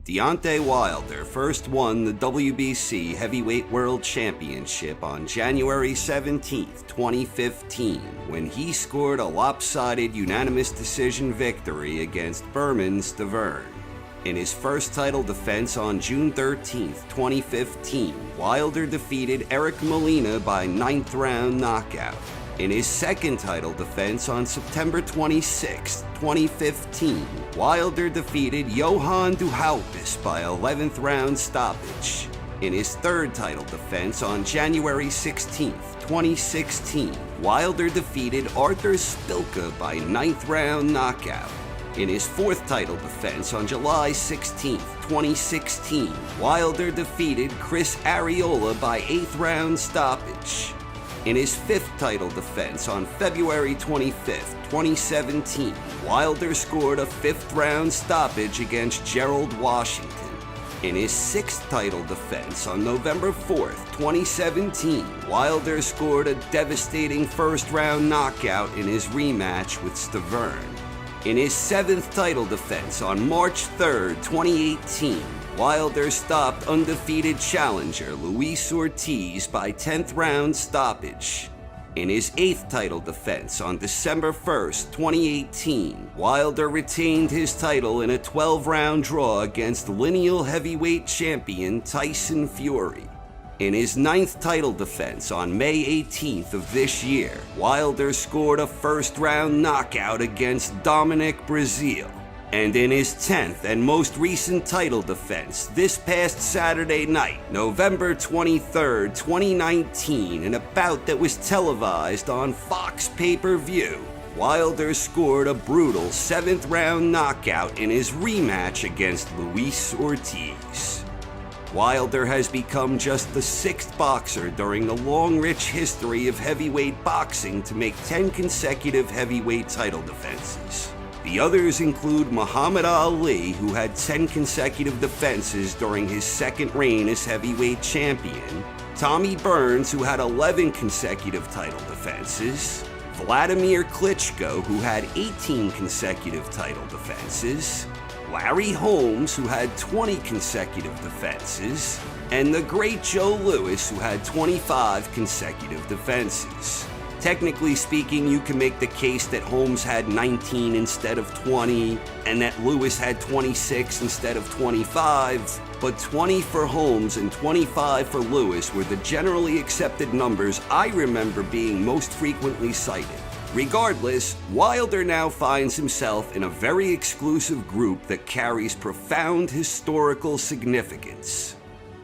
Deontay Wilder first won the WBC Heavyweight World Championship on January 17, 2015, when he scored a lopsided unanimous decision victory against Bermane Stiverne. In his first title defense on June 13, 2015, Wilder defeated Eric Molina by 9th round knockout. In his second title defense on September 26, 2015, Wilder defeated Johann Duhaupas by 11th round stoppage. In his third title defense on January 16, 2016, Wilder defeated Arthur Spilka by 9th round knockout. In his fourth title defense on July 16, 2016, Wilder defeated Chris Arreola by 8th round stoppage. In his fifth title defense on February 25, 2017, Wilder scored a 5th round stoppage against Gerald Washington. In his sixth title defense on November 4, 2017, Wilder scored a devastating first round knockout in his rematch with Stiverne. In his seventh title defense on March 3, 2018, Wilder stopped undefeated challenger Luis Ortiz by 10th round stoppage. In his eighth title defense on December 1, 2018, Wilder retained his title in a 12-round draw against lineal heavyweight champion Tyson Fury. In his ninth title defense on May 18th of this year, Wilder scored a first-round knockout against Dominic Breazeale. And in his 10th and most recent title defense this past Saturday night, November 23, 2019, in a bout that was televised on Fox pay-per-view, Wilder scored a brutal 7th-round knockout in his rematch against Luis Ortiz. Wilder has become just the 6th boxer during the long, rich history of heavyweight boxing to make 10 consecutive heavyweight title defenses. The others include Muhammad Ali, who had 10 consecutive defenses during his second reign as heavyweight champion, Tommy Burns, who had 11 consecutive title defenses, Vladimir Klitschko, who had 18 consecutive title defenses, Larry Holmes, who had 20 consecutive defenses, and the great Joe Louis, who had 25 consecutive defenses. Technically speaking, you can make the case that Holmes had 19 instead of 20, and that Louis had 26 instead of 25, but 20 for Holmes and 25 for Louis were the generally accepted numbers I remember being most frequently cited. Regardless, Wilder now finds himself in a very exclusive group that carries profound historical significance.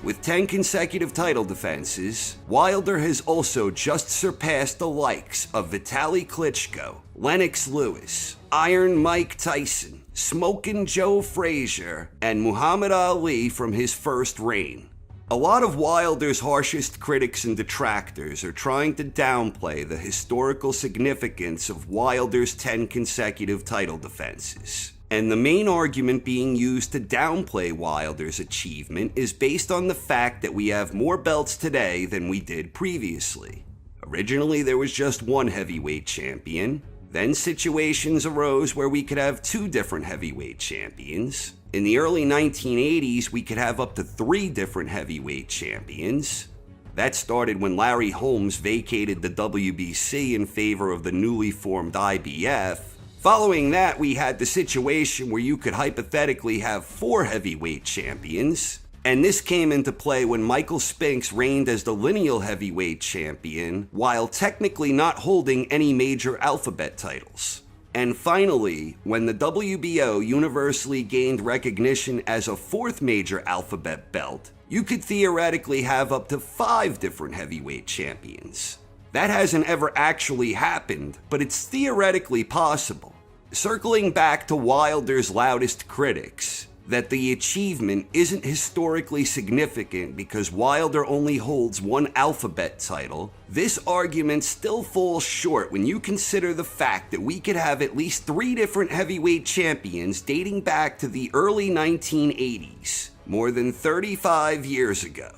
With 10 consecutive title defenses, Wilder has also just surpassed the likes of Vitaly Klitschko, Lennox Lewis, Iron Mike Tyson, Smokin' Joe Frazier, and Muhammad Ali from his first reign. A lot of Wilder's harshest critics and detractors are trying to downplay the historical significance of Wilder's 10 consecutive title defenses. And the main argument being used to downplay Wilder's achievement is based on the fact that we have more belts today than we did previously. Originally, there was just one heavyweight champion. Then situations arose where we could have 2 different heavyweight champions. In the early 1980s, we could have up to 3 different heavyweight champions. That started when Larry Holmes vacated the WBC in favor of the newly formed IBF. Following that, we had the situation where you could hypothetically have 4 heavyweight champions, and this came into play when Michael Spinks reigned as the lineal heavyweight champion while technically not holding any major alphabet titles. And finally, when the WBO universally gained recognition as a 4th major alphabet belt, you could theoretically have up to 5 different heavyweight champions. That hasn't ever actually happened, but it's theoretically possible. Circling back to Wilder's loudest critics, that the achievement isn't historically significant because Wilder only holds 1 alphabet title, this argument still falls short when you consider the fact that we could have at least 3 different heavyweight champions dating back to the early 1980s, more than 35 years ago.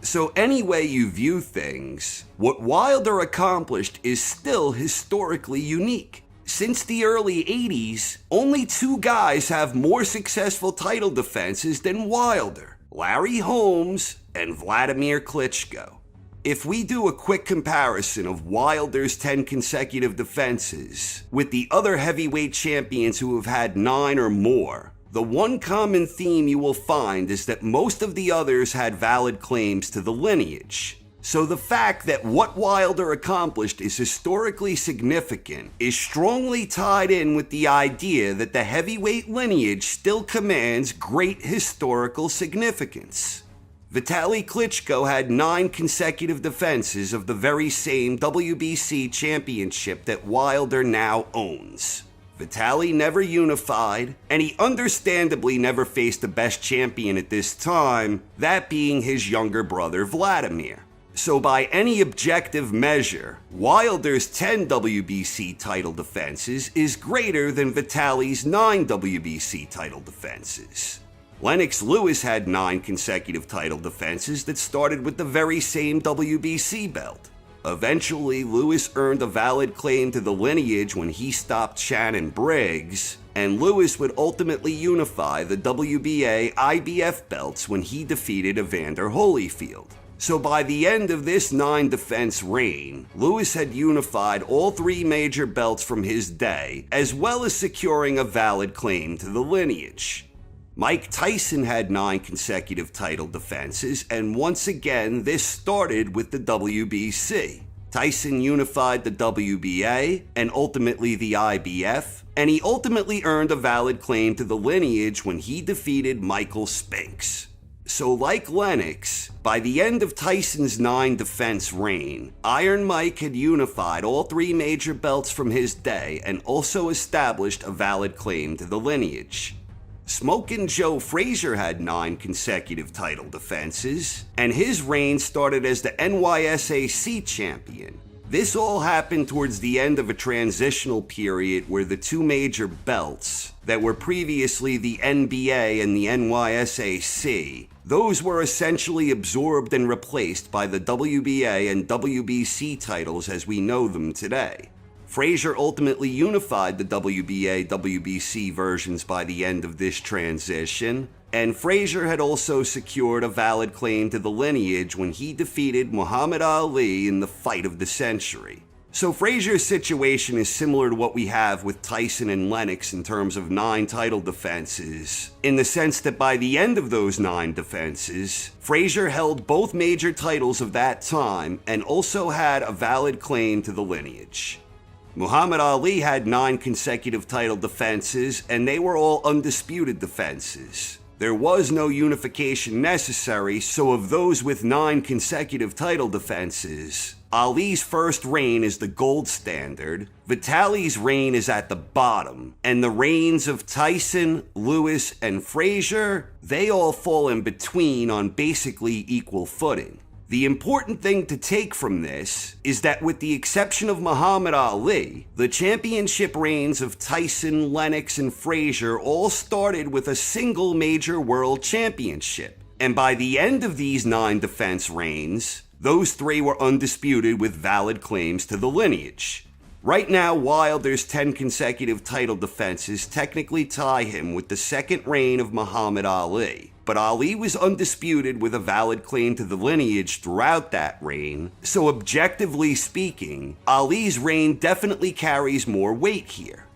So any way you view things, what Wilder accomplished is still historically unique. Since the early 80s, only two guys have more successful title defenses than Wilder: Larry Holmes and Vladimir Klitschko. If we do a quick comparison of Wilder's 10 consecutive defenses with the other heavyweight champions who have had 9 or more, the one common theme you will find is that most of the others had valid claims to the lineage. So the fact that what Wilder accomplished is historically significant is strongly tied in with the idea that the heavyweight lineage still commands great historical significance. Vitaly Klitschko had 9 consecutive defenses of the very same WBC championship that Wilder now owns. Vitaly never unified, and he understandably never faced the best champion at this time, that being his younger brother Vladimir. So by any objective measure, Wilder's 10 WBC title defenses is greater than Vitaly's 9 WBC title defenses. Lennox Lewis had 9 consecutive title defenses that started with the very same WBC belt. Eventually, Lewis earned a valid claim to the lineage when he stopped Shannon Briggs, and Lewis would ultimately unify the WBA IBF belts when he defeated Evander Holyfield. So by the end of this 9-defense reign, Lewis had unified all 3 major belts from his day, as well as securing a valid claim to the lineage. Mike Tyson had 9 consecutive title defenses, and once again, this started with the WBC. Tyson unified the WBA and ultimately the IBF, and he ultimately earned a valid claim to the lineage when he defeated Michael Spinks. So like Lennox, by the end of Tyson's 9-defense reign, Iron Mike had unified all 3 major belts from his day and also established a valid claim to the lineage. Smokin' Joe Frazier had 9 consecutive title defenses, and his reign started as the NYSAC champion. This all happened towards the end of a transitional period where the 2 major belts that were previously the NBA and the NYSAC, those were essentially absorbed and replaced by the WBA and WBC titles as we know them today. Frazier ultimately unified the WBA, WBC versions by the end of this transition, and Frazier had also secured a valid claim to the lineage when he defeated Muhammad Ali in the fight of the century. So Frazier's situation is similar to what we have with Tyson and Lennox in terms of 9 title defenses, in the sense that by the end of those 9 defenses, Frazier held both major titles of that time and also had a valid claim to the lineage. Muhammad Ali had 9 consecutive title defenses, and they were all undisputed defenses. There was no unification necessary, so of those with 9 consecutive title defenses, Ali's first reign is the gold standard, Vitaly's reign is at the bottom, and the reigns of Tyson, Lewis, and Frazier, they all fall in between on basically equal footing. The important thing to take from this is that with the exception of Muhammad Ali, the championship reigns of Tyson, Lennox, and Frazier all started with a single major world championship. And by the end of these 9 defense reigns, those 3 were undisputed with valid claims to the lineage. Right now, Wilder's 10 consecutive title defenses technically tie him with the second reign of Muhammad Ali. But Ali was undisputed with a valid claim to the lineage throughout that reign, so objectively speaking, Ali's reign definitely carries more weight here.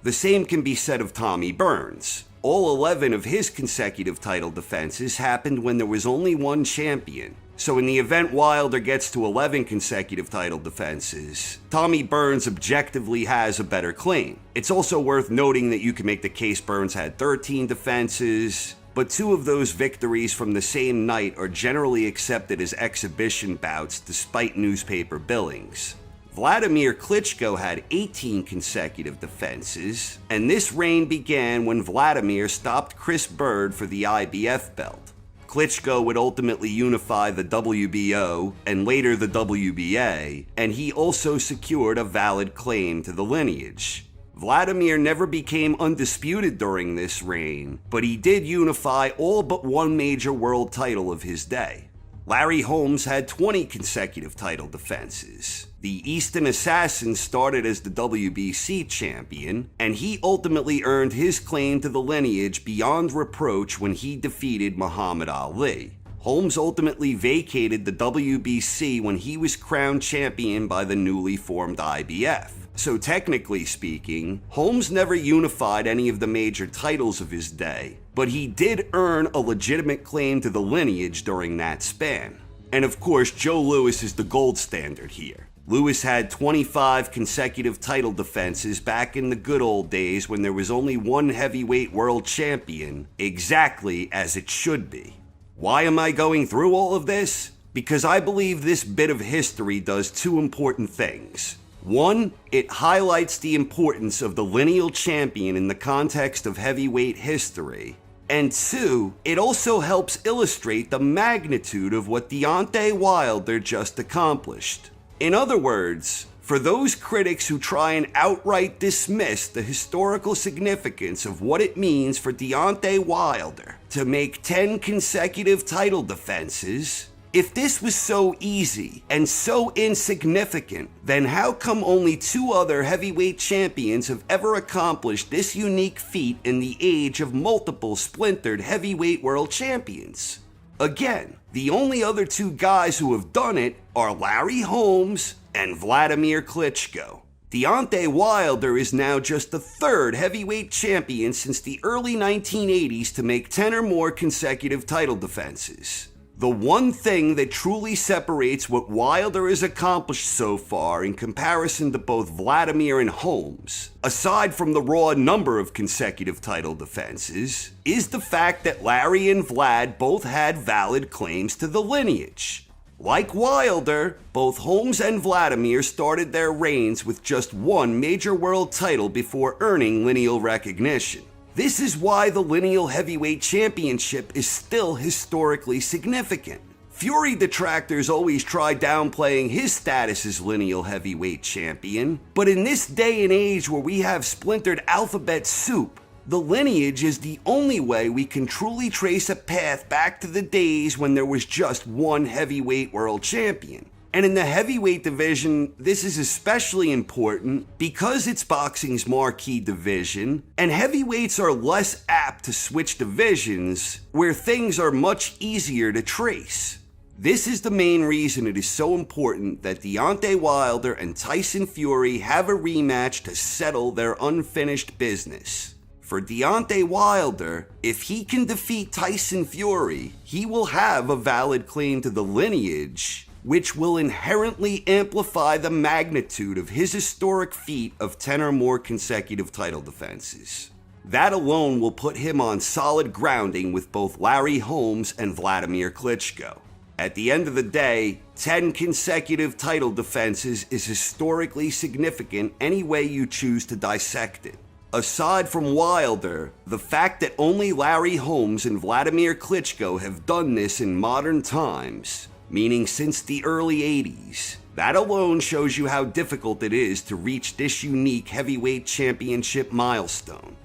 The same can be said of Tommy Burns. All 11 of his consecutive title defenses happened when there was only one champion. So in the event Wilder gets to 11 consecutive title defenses, Tommy Burns objectively has a better claim. It's also worth noting that you can make the case Burns had 13 defenses, but 2 of those victories from the same night are generally accepted as exhibition bouts despite newspaper billings. Vladimir Klitschko had 18 consecutive defenses, and this reign began when Vladimir stopped Chris Bird for the IBF belt. Klitschko would ultimately unify the WBO and later the WBA, and he also secured a valid claim to the lineage. Vladimir never became undisputed during this reign, but he did unify all but one major world title of his day. Larry Holmes had 20 consecutive title defenses. The Eastern Assassin started as the WBC champion, and he ultimately earned his claim to the lineage beyond reproach when he defeated Muhammad Ali. Holmes ultimately vacated the WBC when he was crowned champion by the newly formed IBF. So technically speaking, Holmes never unified any of the major titles of his day, but he did earn a legitimate claim to the lineage during that span. And of course, Joe Louis is the gold standard here. Louis had 25 consecutive title defenses back in the good old days when there was only one heavyweight world champion, exactly as it should be. Why am I going through all of this? Because I believe this bit of history does two important things. One, it highlights the importance of the lineal champion in the context of heavyweight history. And two, it also helps illustrate the magnitude of what Deontay Wilder just accomplished. In other words, for those critics who try and outright dismiss the historical significance of what it means for Deontay Wilder to make 10 consecutive title defenses, if this was so easy and so insignificant, then how come only two other heavyweight champions have ever accomplished this unique feat in the age of multiple splintered heavyweight world champions? Again, the only other two guys who have done it are Larry Holmes and Vladimir Klitschko. Deontay Wilder is now just the third heavyweight champion since the early 1980s to make 10 or more consecutive title defenses. The one thing that truly separates what Wilder has accomplished so far in comparison to both Vladimir and Holmes, aside from the raw number of consecutive title defenses, is the fact that Larry and Vlad both had valid claims to the lineage. Like Wilder, both Holmes and Vladimir started their reigns with just one major world title before earning lineal recognition. This is why the lineal heavyweight championship is still historically significant. Fury detractors always try downplaying his status as lineal heavyweight champion, but in this day and age where we have splintered alphabet soup, the lineage is the only way we can truly trace a path back to the days when there was just one heavyweight world champion. And in the heavyweight division, this is especially important because it's boxing's marquee division, and heavyweights are less apt to switch divisions where things are much easier to trace. This is the main reason it is so important that Deontay Wilder and Tyson Fury have a rematch to settle their unfinished business. For Deontay Wilder, if he can defeat Tyson Fury, he will have a valid claim to the lineage, which will inherently amplify the magnitude of his historic feat of 10 or more consecutive title defenses. That alone will put him on solid grounding with both Larry Holmes and Vladimir Klitschko. At the end of the day, 10 consecutive title defenses is historically significant any way you choose to dissect it. Aside from Wilder, the fact that only Larry Holmes and Vladimir Klitschko have done this in modern times, meaning since the early 80s, that alone shows you how difficult it is to reach this unique heavyweight championship milestone.